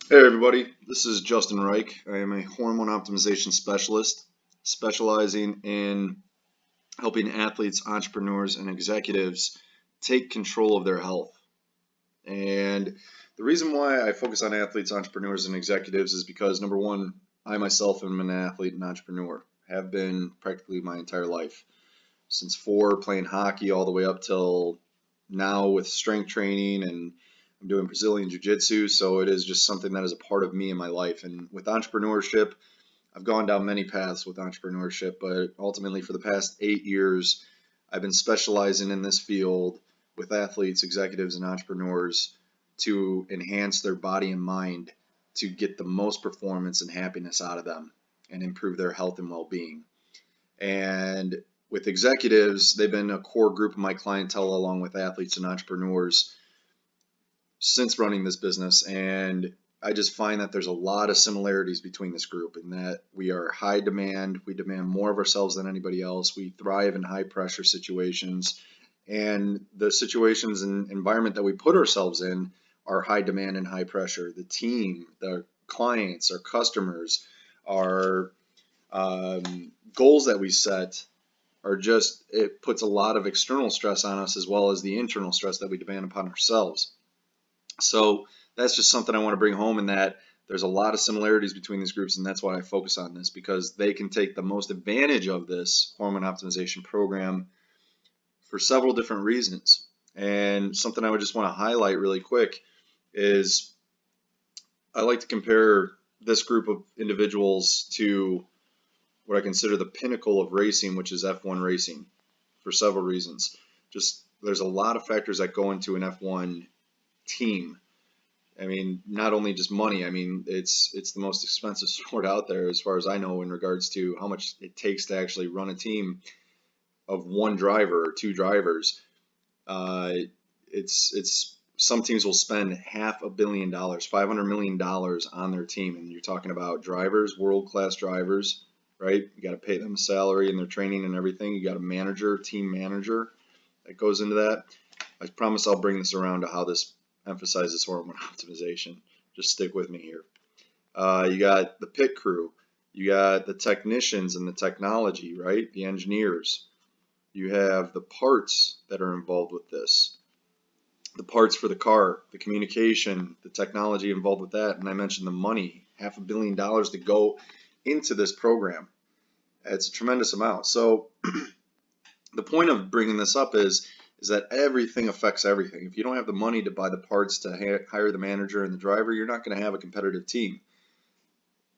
Hey everybody, this is Justin Reich. I am a hormone optimization specialist specializing in helping athletes, entrepreneurs, and executives take control of their health. And the reason why I focus on athletes, entrepreneurs, and executives is because number one, I myself am an athlete and entrepreneur, have been practically my entire life. Since four, playing hockey all the way up till now with strength training, and I'm doing Brazilian Jiu-Jitsu, so it is just something that is a part of me in my life. And with entrepreneurship, I've gone down many paths with entrepreneurship, but ultimately for the past 8 years, I've been specializing in this field with athletes, executives, and entrepreneurs to enhance their body and mind to get the most performance and happiness out of them and improve their health and well-being. And with executives, they've been a core group of my clientele along with athletes and entrepreneurs since running this business. And I just find that there's a lot of similarities between this group in that we are high demand. We demand more of ourselves than anybody else. We thrive in high pressure situations. And the situations and environment that we put ourselves in are high demand and high pressure. The team, the clients, our customers, our goals that we set are just, it puts a lot of external stress on us as well as the internal stress that we demand upon ourselves. So that's just something I want to bring home in that there's a lot of similarities between these groups, and that's why I focus on this because they can take the most advantage of this hormone optimization program for several different reasons. And something I would just want to highlight really quick is I like to compare this group of individuals to what I consider the pinnacle of racing, which is F1 racing, for several reasons. Just there's a lot of factors that go into an F1 team. I mean, not only just money. I mean, it's the most expensive sport out there, as far as I know, in regards to how much it takes to actually run a team of one driver or two drivers. Uh, it's some teams will spend $500 million, $500 million on their team, and you're talking about drivers, world class drivers, right? You got to pay them a salary and their training and everything. You got a manager, team manager that goes into that. I promise I'll bring this around to how this emphasizes hormone optimization. Just stick with me here. You got the pit crew, you got the technicians and the technology, right? The engineers. You have the parts that are involved with this, the parts for the car, the communication, the technology involved with that, and I mentioned the money, $500 million to go into this program. It's a tremendous amount. So the point of bringing this up is that everything affects everything. If you don't have the money to buy the parts to hire the manager and the driver, you're not going to have a competitive team.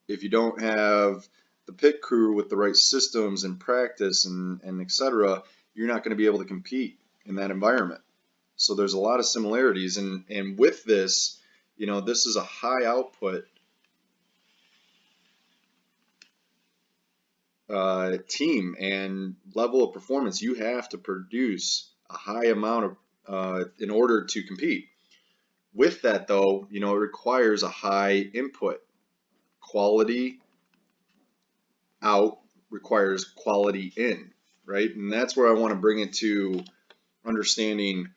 If you don't have the pit crew with the right systems and practice and etc., you're not going to be able to compete in that environment. So there's a lot of similarities, and with this, this is a high output team and level of performance. You have to produce a high amount of in order to compete. With that, though, it requires a high input. Quality out requires quality in, right? And that's where I want to bring it to understanding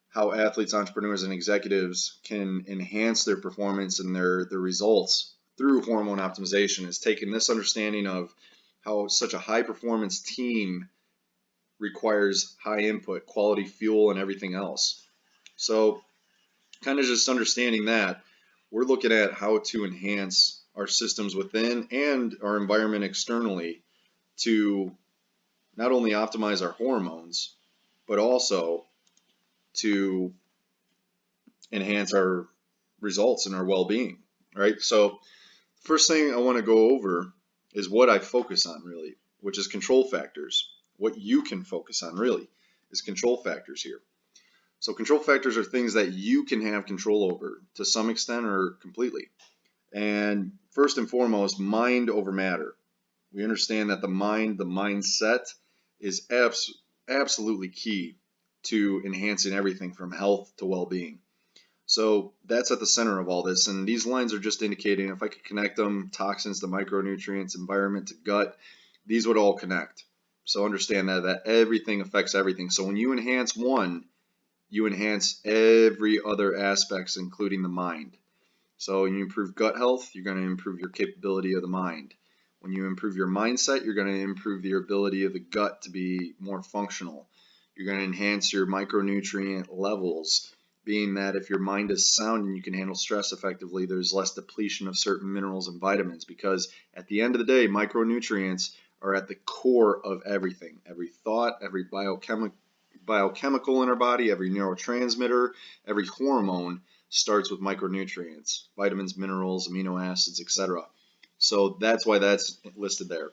how athletes, entrepreneurs, and executives can enhance their performance and their results through hormone optimization is taking this understanding of how such a high performance team requires high input, quality fuel, and everything else. So, kind of just understanding that, we're looking at how to enhance our systems within and our environment externally to not only optimize our hormones, but also to enhance our results and our well-being, right? So first thing I want to go over is what I focus on really, which is control factors. What you can focus on really is control factors here. So control factors are things that you can have control over to some extent or completely. And first and foremost, mind over matter. We understand that the mind, the mindset is absolutely key to enhancing everything from health to well-being. So that's at the center of all this. And these lines are just indicating if I could connect them, toxins to micronutrients, environment to gut, these would all connect. So understand that everything affects everything. So when you enhance one, you enhance every other aspects, including the mind. So when you improve gut health, you're going to improve your capability of the mind. When you improve your mindset, you're going to improve your ability of the gut to be more functional. You're going to enhance your micronutrient levels, being that if your mind is sound and you can handle stress effectively, there's less depletion of certain minerals and vitamins, because at the end of the day, micronutrients are at the core of everything. Every thought, every biochemical in our body, every neurotransmitter, every hormone starts with micronutrients, vitamins, minerals, amino acids, etc. So that's why that's listed there.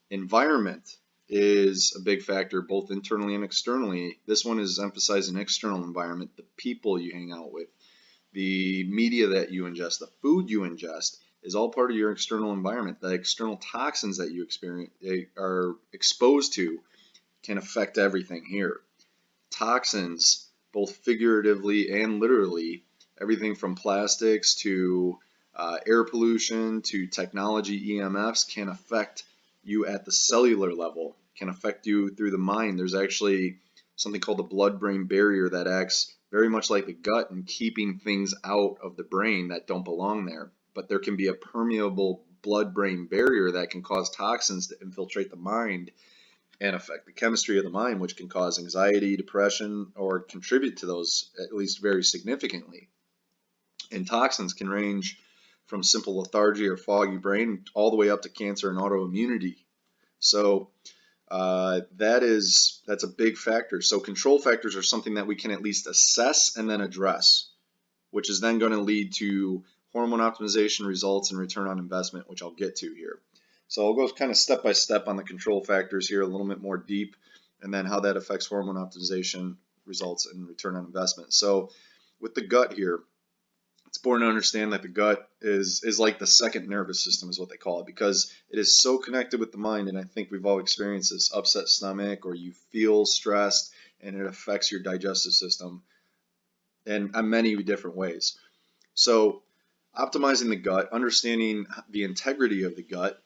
Environment is a big factor both internally and externally. This one is emphasizing external environment, the people you hang out with, the media that you ingest, the food you ingest is all part of your external environment. The external toxins that you experience are exposed to can affect everything here. Toxins, both figuratively and literally, everything from plastics to air pollution to technology EMFs can affect you at the cellular level, can affect you through the mind. There's actually something called the blood-brain barrier that acts very much like the gut in keeping things out of the brain that don't belong there. But there can be a permeable blood-brain barrier that can cause toxins to infiltrate the mind and affect the chemistry of the mind, which can cause anxiety, depression, or contribute to those at least very significantly. And toxins can range from simple lethargy or foggy brain all the way up to cancer and autoimmunity. So that's a big factor. So control factors are something that we can at least assess and then address, which is then going to lead to hormone optimization results and return on investment, which I'll get to here. So I'll go kind of step by step on the control factors here, a little bit more deep, and then how that affects hormone optimization results and return on investment. So with the gut here, it's important to understand that the gut is like the second nervous system is what they call it, because it is so connected with the mind. And I think we've all experienced this upset stomach, or you feel stressed and it affects your digestive system in many different ways. So optimizing the gut, understanding the integrity of the gut,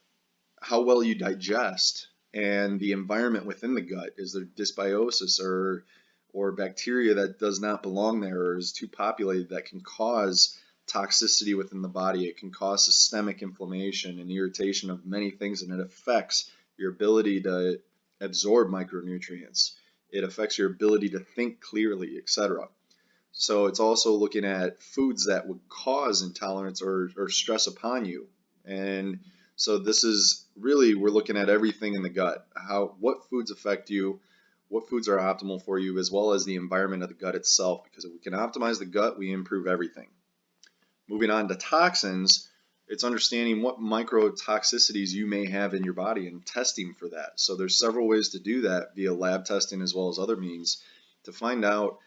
how well you digest, and the environment within the gut. Is there dysbiosis or bacteria that does not belong there or is too populated that can cause toxicity within the body? It can cause systemic inflammation and irritation of many things, and it affects your ability to absorb micronutrients. It affects your ability to think clearly, etc. So it's also looking at foods that would cause intolerance or stress upon you. And so this is really, we're looking at everything in the gut, what foods affect you, what foods are optimal for you, as well as the environment of the gut itself, because if we can optimize the gut, we improve everything. Moving on to toxins, it's understanding what microtoxicities you may have in your body and testing for that. So there's several ways to do that via lab testing as well as other means to find out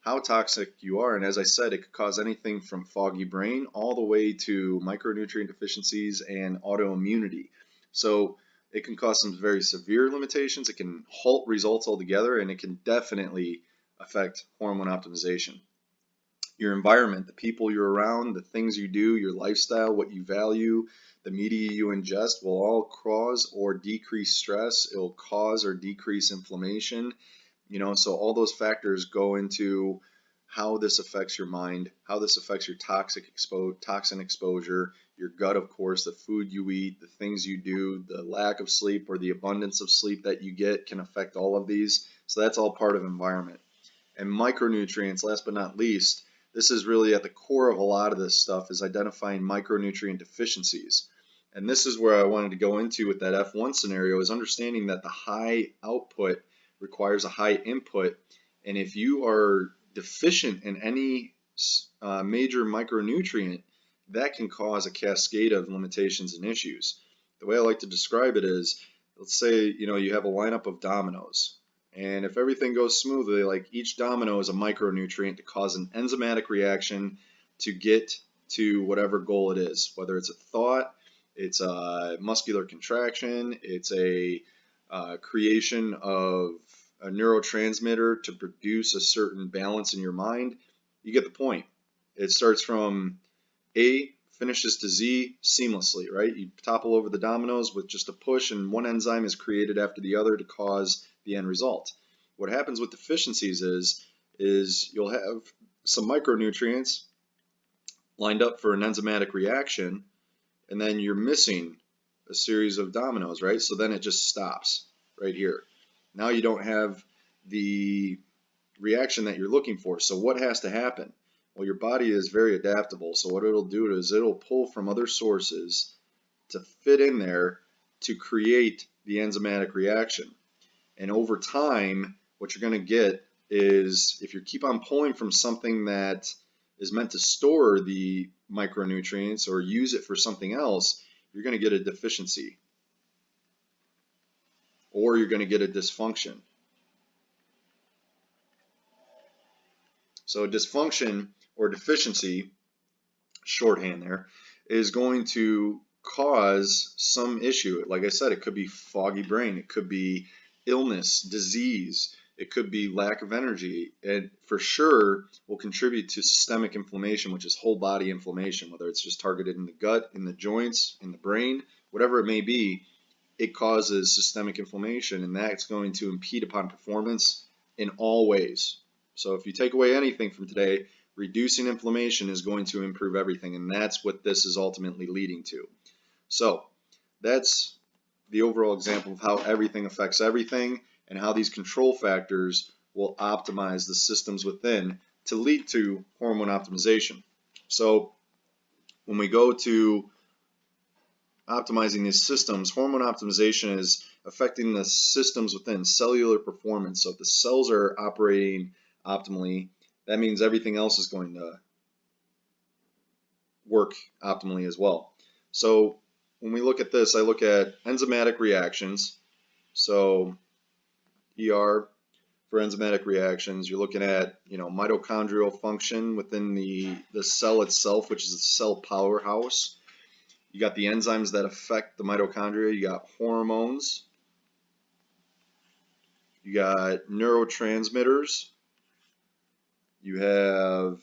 how toxic you are. And as I said, it could cause anything from foggy brain all the way to micronutrient deficiencies and autoimmunity. So it can cause some very severe limitations. It can halt results altogether, and it can definitely affect hormone optimization. Your environment, the people you're around, the things you do, your lifestyle, what you value, the media you ingest will all cause or decrease stress. It'll cause or decrease inflammation. So all those factors go into how this affects your mind, how this affects your toxin exposure, your gut, of course, the food you eat, the things you do, the lack of sleep or the abundance of sleep that you get can affect all of these. So that's all part of environment. And micronutrients, last but not least, this is really at the core of a lot of this stuff, is identifying micronutrient deficiencies. And this is where I wanted to go into with that F1 scenario, is understanding that the high output requires a high input, and if you are deficient in any major micronutrient, that can cause a cascade of limitations and issues. The way I like to describe it is, let's say you have a lineup of dominoes, and if everything goes smoothly, like each domino is a micronutrient to cause an enzymatic reaction to get to whatever goal it is, whether it's a thought, it's a muscular contraction, it's a creation of a neurotransmitter to produce a certain balance in your mind. You get the point. It starts from A, finishes to Z seamlessly, right? You topple over the dominoes with just a push, and one enzyme is created after the other to cause the end result. What happens with deficiencies is you'll have some micronutrients lined up for an enzymatic reaction, and then you're missing a series of dominoes, right? So then it just stops right here. Now you don't have the reaction that you're looking for. So what has to happen? Well, your body is very adaptable. So what it'll do is it'll pull from other sources to fit in there to create the enzymatic reaction. And over time, what you're going to get is, if you keep on pulling from something that is meant to store the micronutrients or use it for something else, you're going to get a deficiency, or you're going to get a dysfunction. So dysfunction or deficiency, shorthand there, is going to cause some issue. Like I said, it could be foggy brain, it could be illness, disease, it could be lack of energy, and for sure will contribute to systemic inflammation, which is whole body inflammation, whether it's just targeted in the gut, in the joints, in the brain, whatever it may be. It causes systemic inflammation, and that's going to impede upon performance in all ways. So if you take away anything from today, reducing inflammation is going to improve everything, and that's what this is ultimately leading to. So that's the overall example of how everything affects everything and how these control factors will optimize the systems within to lead to hormone optimization. So when we go to optimizing these systems, hormone optimization is affecting the systems within cellular performance. So if the cells are operating optimally, that means everything else is going to work optimally as well. So when we look at this, I look at enzymatic reactions. So ER for enzymatic reactions, you're looking at mitochondrial function within the cell itself, which is the cell powerhouse. You got the enzymes that affect the mitochondria. You got hormones. You got neurotransmitters. You have,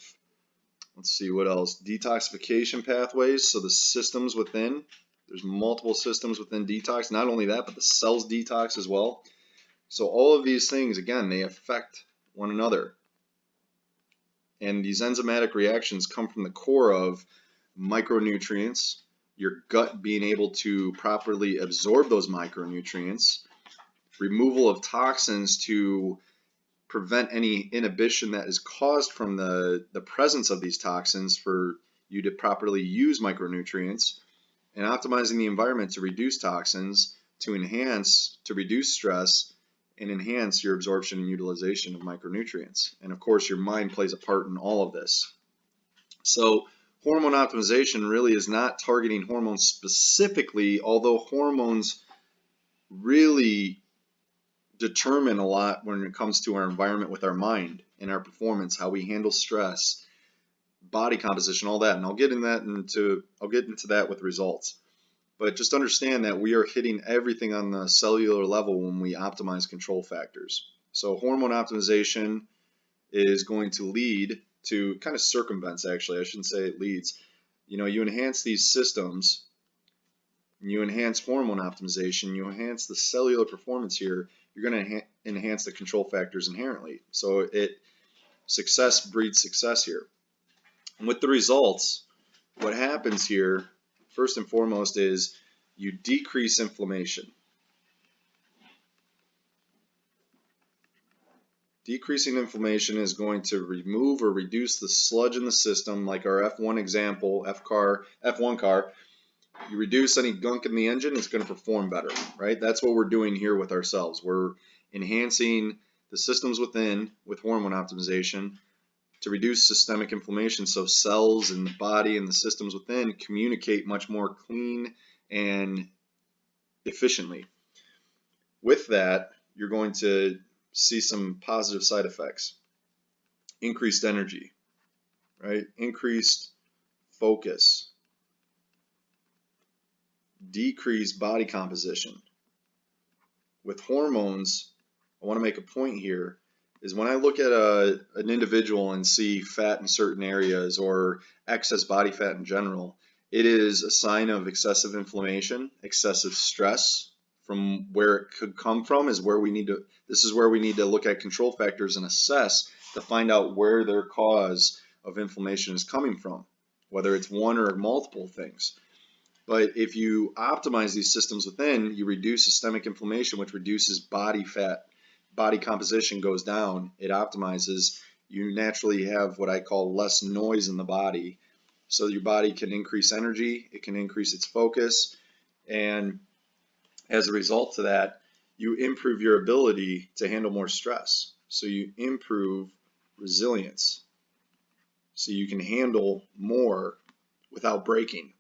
let's see what else, detoxification pathways. So the systems within, there's multiple systems within detox. Not only that, but the cells detox as well. So all of these things, again, they affect one another. And these enzymatic reactions come from the core of micronutrients, your gut being able to properly absorb those micronutrients, removal of toxins to prevent any inhibition that is caused from the presence of these toxins for you to properly use micronutrients, and optimizing the environment to reduce toxins, to reduce stress, and enhance your absorption and utilization of micronutrients. And of course, your mind plays a part in all of this. So hormone optimization really is not targeting hormones specifically, although hormones really determine a lot when it comes to our environment with our mind and our performance, how we handle stress, body composition, all that. And I'll get into that with results. But just understand that we are hitting everything on the cellular level when we optimize control factors. So hormone optimization is going to lead to, kind of circumvents actually, I shouldn't say it leads. You enhance these systems, you enhance hormone optimization, you enhance the cellular performance here, you're going to enhance the control factors inherently. So success breeds success here. And with the results, what happens here, first and foremost, is you decrease inflammation. Decreasing inflammation is going to remove or reduce the sludge in the system, like our F1 example, F1 car. You reduce any gunk in the engine, it's going to perform better, right? That's what we're doing here with ourselves. We're enhancing the systems within with hormone optimization to reduce systemic inflammation, so cells in the body and the systems within communicate much more clean and efficiently. With that, you're going to see some positive side effects. Increased energy, right? Increased focus. Decreased body composition. With hormones, I want to make a point here, is when I look at an individual and see fat in certain areas or excess body fat in general, it is a sign of excessive inflammation, excessive stress. From where it could come from is where we need to, this is where we need to look at control factors and assess to find out where their cause of inflammation is coming from. whether it's one or multiple things. But if you optimize these systems within, you reduce systemic inflammation, which reduces body fat. Body composition goes down. It optimizes. You naturally have what I call less noise in the body. So your body can increase energy, it can increase its focus, and as a result of that, you improve your ability to handle more stress. So you improve resilience. So you can handle more without breaking.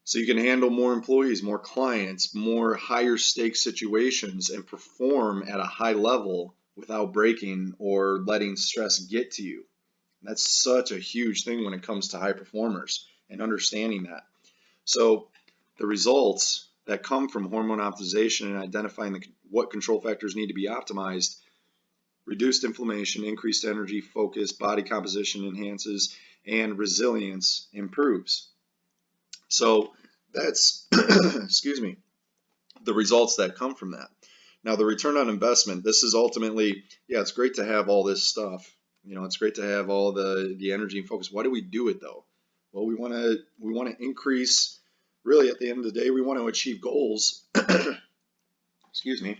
So you can handle more employees, more clients, more higher stakes situations, and perform at a high level without breaking or letting stress get to you. That's such a huge thing when it comes to high performers and understanding that. So the results that come from hormone optimization and identifying what control factors need to be optimized: reduced inflammation, increased energy, focus, body composition enhances, and resilience improves. So that's, excuse me, the results that come from that. Now, the return on investment, this is ultimately, yeah, it's great to have all this stuff. It's great to have all the energy and focus. Why do we do it though? Well, we want to increase, really at the end of the day, we want to achieve goals. Excuse me.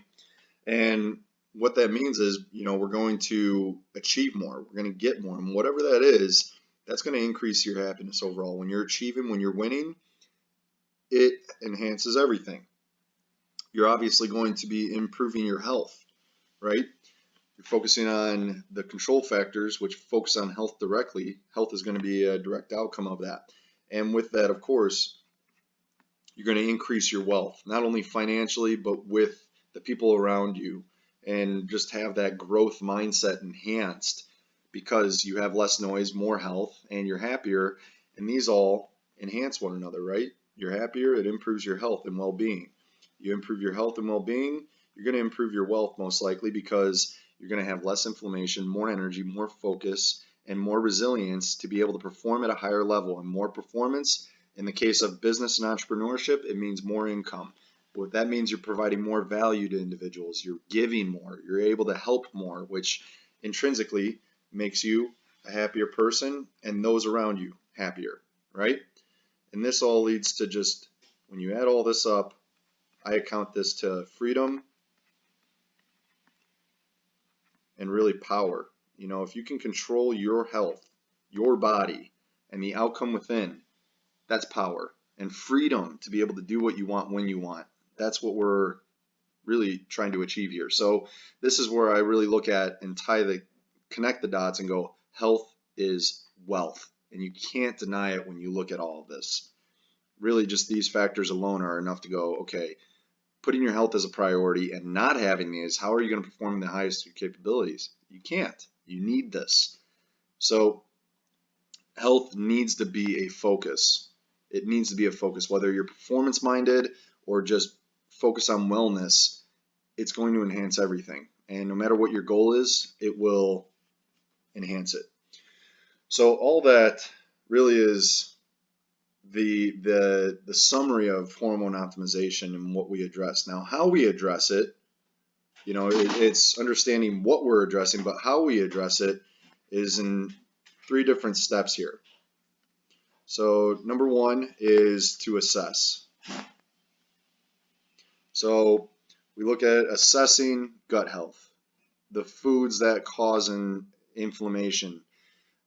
And what that means is, we're going to achieve more. We're going to get more. And whatever that is, that's going to increase your happiness overall. When you're achieving, when you're winning, it enhances everything. You're obviously going to be improving your health, right? You're focusing on the control factors, which focus on health directly. Health is going to be a direct outcome of that. And with that, of course, you're going to increase your wealth, not only financially, but with the people around you, and just have that growth mindset enhanced because you have less noise, more health, and you're happier. And these all enhance one another, right? You're happier, it improves your health and well-being. You improve your health and well-being, you're going to improve your wealth most likely because you're going to have less inflammation, more energy, more focus, and more resilience to be able to perform at a higher level. And more performance, in the case of business and entrepreneurship, it means more income. What that means, you're providing more value to individuals, you're giving more, you're able to help more, which intrinsically makes you a happier person and those around you happier, right? And this all leads to, just when you add all this up, I account this to freedom and really power. If you can control your health, your body, and the outcome within, that's power. And freedom to be able to do what you want when you want. That's what we're really trying to achieve here. So this is where I really look at and connect the dots and go, health is wealth. And you can't deny it when you look at all of this. Really, just these factors alone are enough to go, okay, putting your health as a priority and not having these, how are you going to perform in the highest of your capabilities? You can't. You need this. So health needs to be a focus. It needs to be a focus, whether you're performance minded or just focus on wellness. It's going to enhance everything. And no matter what your goal is, it will enhance it. So all that really is the summary of hormone optimization and what we address. Now, how we address it, it's understanding what we're addressing, but how we address it is in 3 different steps here. So number 1 is to assess. So we look at assessing gut health, the foods that cause an inflammation.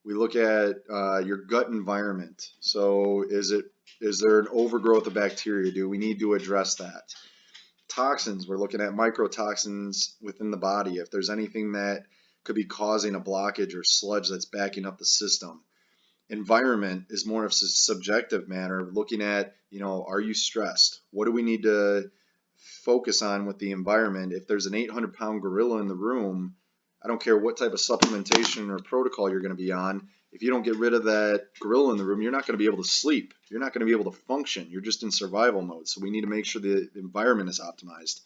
We look at your gut environment. So is there an overgrowth of bacteria? Do we need to address that? Toxins, we're looking at microtoxins within the body. If there's anything that could be causing a blockage or sludge that's backing up the system. Environment is more of a subjective matter, looking at, are you stressed? What do we need to focus on with the environment? If there's an 800-pound gorilla in the room, I don't care what type of supplementation or protocol you're going to be on. If you don't get rid of that gorilla in the room, you're not going to be able to sleep. You're not going to be able to function. You're just in survival mode. So we need to make sure the environment is optimized.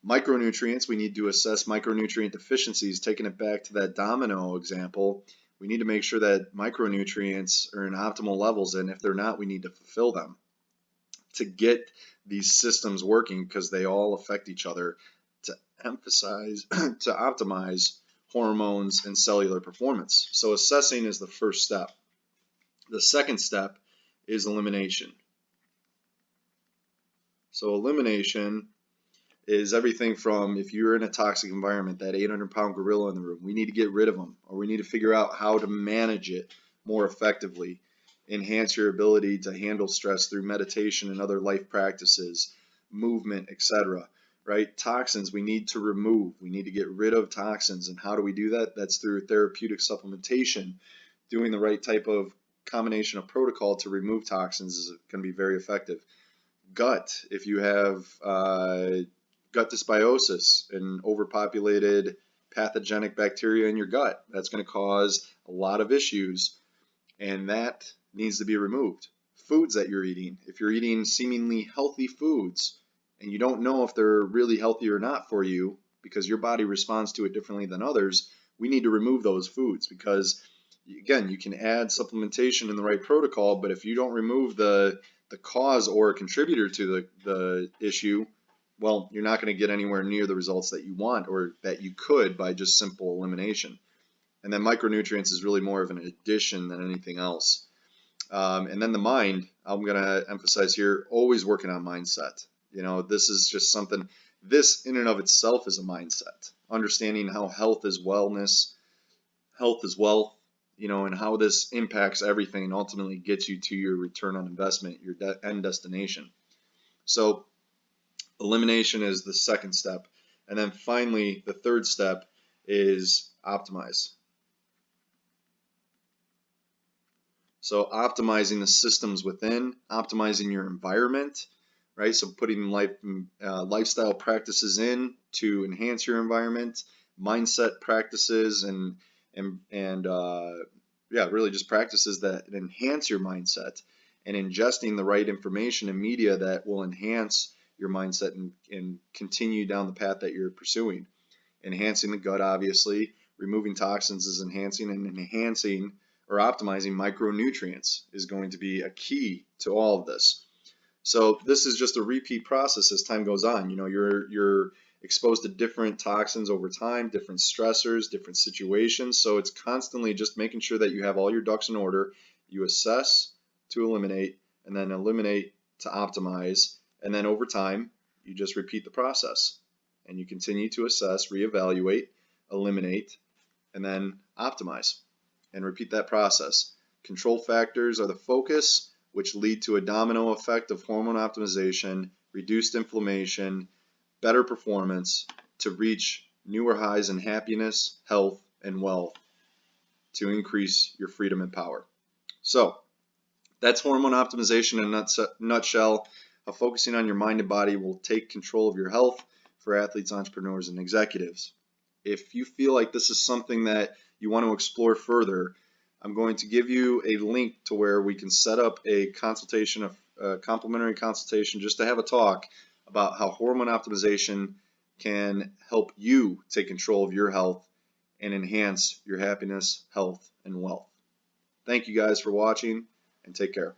Micronutrients, we need to assess micronutrient deficiencies. Taking it back to that domino example, we need to make sure that micronutrients are in optimal levels, and if they're not, we need to fulfill them to get these systems working, because they all affect each other to optimize hormones and cellular performance. So assessing is the first step. The second step is elimination. So elimination is everything from, if you're in a toxic environment, that 800-pound gorilla in the room, we need to get rid of them, or we need to figure out how to manage it more effectively, enhance your ability to handle stress through meditation and other life practices, movement, etc. Right? Toxins we need to remove. We need to get rid of toxins. And how do we do that? That's through therapeutic supplementation. Doing the right type of combination of protocol to remove toxins is going to be very effective. Gut, if you have gut dysbiosis and overpopulated pathogenic bacteria in your gut, that's going to cause a lot of issues, and that needs to be removed. Foods that you're eating, if you're eating seemingly healthy foods and you don't know if they're really healthy or not for you because your body responds to it differently than others, we need to remove those foods, because again, you can add supplementation in the right protocol, but if you don't remove the cause or a contributor to the issue, well, you're not going to get anywhere near the results that you want or that you could by just simple elimination. And then micronutrients is really more of an addition than anything else. And then the mind, I'm going to emphasize here, always working on mindset. You know, this is just something, this in and of itself is a mindset. Understanding how health is wellness, health is wealth, you know, and how this impacts everything and ultimately gets you to your return on investment, your end destination. So elimination is the second step. And then finally, the third step is optimize. So optimizing the systems within, optimizing your environment, right? So putting lifestyle practices in to enhance your environment, mindset practices, and really just practices that enhance your mindset, and ingesting the right information and media that will enhance your mindset and continue down the path that you're pursuing. Enhancing the gut, obviously, removing toxins is enhancing, and enhancing or optimizing micronutrients is going to be a key to all of this. So this is just a repeat process as time goes on. You know, you're exposed to different toxins over time, different stressors, different situations. So it's constantly just making sure that you have all your ducks in order. You assess to eliminate, and then eliminate to optimize. And then over time, you just repeat the process. And you continue to assess, reevaluate, eliminate, and then optimize. And repeat that process. Control factors are the focus, which lead to a domino effect of hormone optimization, reduced inflammation, better performance, to reach newer highs in happiness, health, and wealth, to increase your freedom and power. So that's hormone optimization in a nutshell. How focusing on your mind and body will take control of your health for athletes, entrepreneurs, and executives. If you feel like this is something that you want to explore further, I'm going to give you a link to where we can set up a consultation, a complimentary consultation, just to have a talk about how hormone optimization can help you take control of your health and enhance your happiness, health, and wealth. Thank you guys for watching, and take care.